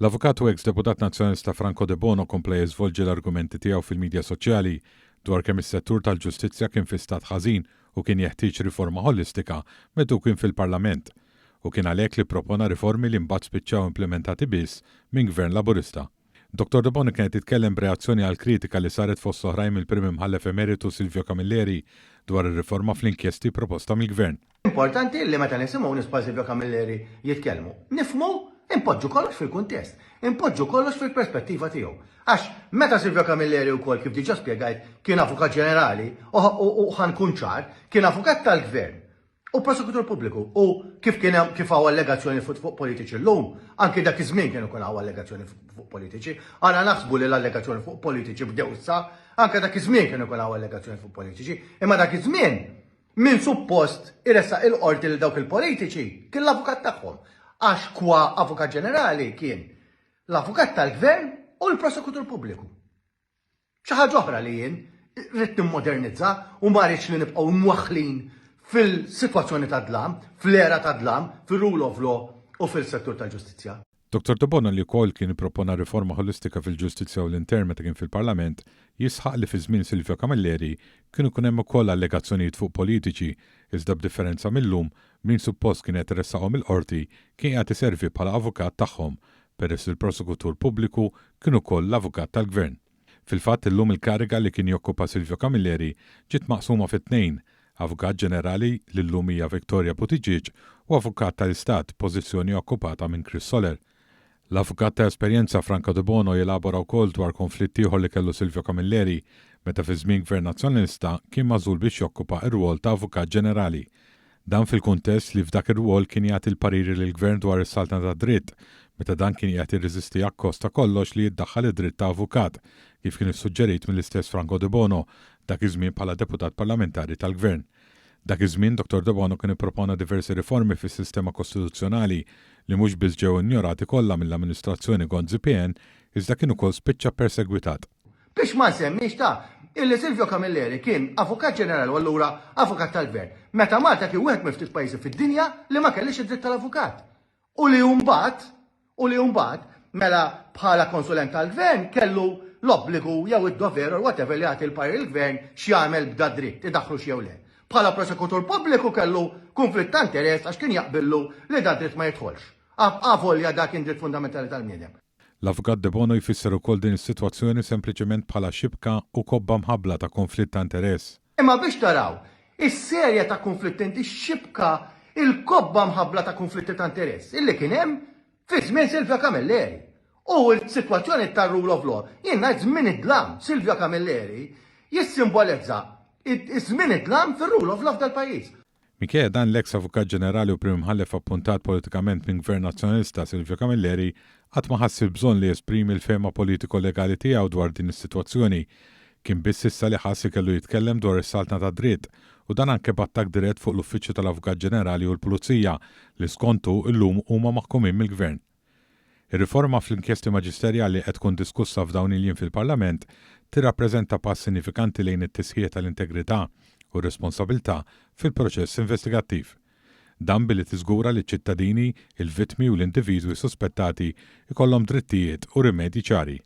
L-avukat u ex-deputat nazzjonalista Franco De Bono kompla jiżvolġi l-argumenti tiegħu fil-midja soċjali dwar kemm is-settur tal-ġustizzja kien fi stat ħażin u kien jeħtieġ riforma holistika meta kien fil-Parlament u kien għalhekk li propona riformi li mbagħad spiċċaw implementati biss minn Gvern Laburista. Dr. De Bono kienet titkellem b'reazzjoni għal kritika li saret fost oħrajn mill-Prim Imħallef Emeritu Silvio Camilleri dwar ir-riforma fl-inkjesti proposta mill-Gvern. Importanti li meta nisimgħu nispa' Silvio Camilleri jitkellmu, nifhmu impoġġu kollox fil-kuntest, impoġġu kollox fil-perspettiva tiegħu. Għax meta Silvio Camilleri wkoll kif diġà spjegajt kien avukat ġenerali u ħankun ċar, kien avukat tal-Gvern u prosekutur pubbliku u kif hawn allegazzjoni fuq politiċi llum, anke dak iż-żmien kienu kun hawn allegazzjoni fuq politiċi, għana naħsbu li l-allegazzjoni fuq politiċi bdew issa, anke dak iż-żmien kienu kun hawn allegazzjoni fuq politiċi, imma dak iż-żmien min suppost iressaq il-qorti lil dawk il-politiċi kien l-avukat tagħhom. Għax kwa avukat ġenerali kien l-avukat tal-Gvern u l-prosekutur pubbliku. Xi ħaġa oħra li jien rrid nimmodernizza u ma rridx li nibqgħu mwaħħlin fil-sitwazzjoni ta' dlam, fl-era ta' dlam, fil-rule of law u fil-settur tal-ġustizzja. Dr. De Bono li wkoll kien ippropona riforma holistika fil-ġustizzja u l-intern meta kien fil-Parlament jisħaq li fi żmien Silvio Camilleri kienu kun hemm ukoll allegazzjonijiet fuq politiċi iżda b'differenza millum min suppost kien qed iressaqhom il-qorti kien qed iservi bħala avukat tagħhom peress il-prosekutur pubbliku kien ukoll l-avukat tal-Gvern. Fil-fatt illum il-kariga li kien jokkupa Silvio Camilleri ġiet maqsuma fit-tnejn, avukat ġenerali li llum hija Victoria Buttigieg u avukat tal-Istat pożizzjoni okkupata minn Chris Soler. L-avukat ta' esperjenza Franco De Bono jelabora wkoll dwar konflitti ieħor li kellu Silvio Camilleri meta fi żmien Gvern Nazzjonalista kien magħżul biex jokkupa r-rwol ta' avukat ġenerali. Dan fil-kuntest li f'dak ir-rwol kien jagħti l-pariri lill-Gvern dwar is-saltna ta' dritt meta dan kien qed jirreżisti akkosta kollox li jiddaħħal id-dritt ta' avukat kif kien issuġġerit mill-istess Franco De Bono dak iż-żmien bħala deputat parlamentari tal-Gvern. Dak iż-żmien Dr. De Bono kien ippropona diversi riformi fis-sistema kostituzzjonali li mhux biss ġew injorati kollha mill-amministrazzjoni Gonzi PN iżda kien ukoll spiċċa persegwitat. Biex ma nsemmix illi Silvio Camilleri kien avukat ġenerali u allura avukat tal-Gvern. Meta Malta kien wieħed miftit pajjiżi fid-dinja li ma kellix id-dritt tal-avukat. U li mbagħad mela bħala konsulent tal-Gvern kellu l-obbligu jew id-dover u whatever li għati l-parir il-Gvern x'jagħmel b'da dritt idaħħlu xi jew le. Bħala prosekutur pubbliku kellu konflitt ta' interess għax kien jaqbillu li da dritt ma jidħolx. Avolja dak kien dritt fundamentali tal-bniedem. L-avukat De Bono jfisser ukoll din is-sitwazzjoni sempliċement bħala xibka u kobba mħabbla ta' konflitt ta' interess. Imma biex taraw, is-serja ta' konflitti xibka il-kobba mħabbla ta' konflitti ta' interess illi kien hemm fi żmien Silvio Camilleri. U l-sitwazzjoni tar-rule of law, jien ngħid żmien id-dlam Silvio Camilleri jissimbolizza iż-żmien id-dlam fir-rule of law tal-pajjiż. Minkejja dan l-eks avukat ġenerali u prim imħallef appuntat politikament minn Gvern Nazzjonalista Silvio Camilleri qatt ma ħass il-bżonn li jesprimi l-fehma politiko-legali tiegħu dwar din is-sitwazzjoni. Kien biss issa li ħassi kellu jitkellem dwar is-saltna ta' dritt u dan anke b'attakk dirett fuq l-Uffiċċju tal-Avukat Ġenerali u l-Pulizija li skontu llum huma maħkumin mill-Gvern. Ir-riforma fl-inkjesti maġisterjali qed tkun diskussa f'dawn il-jiem fil-Parlament tirrappreżenta pass sinifikanti lejn it-tisħiħ tal-integrità u responsabilità fil-proċess investigattiv. Dan billi tiżgura li ċ-ċittadini, il-vittmi u l-individwi suspettati ikollhom drittijiet u rimedji ċari.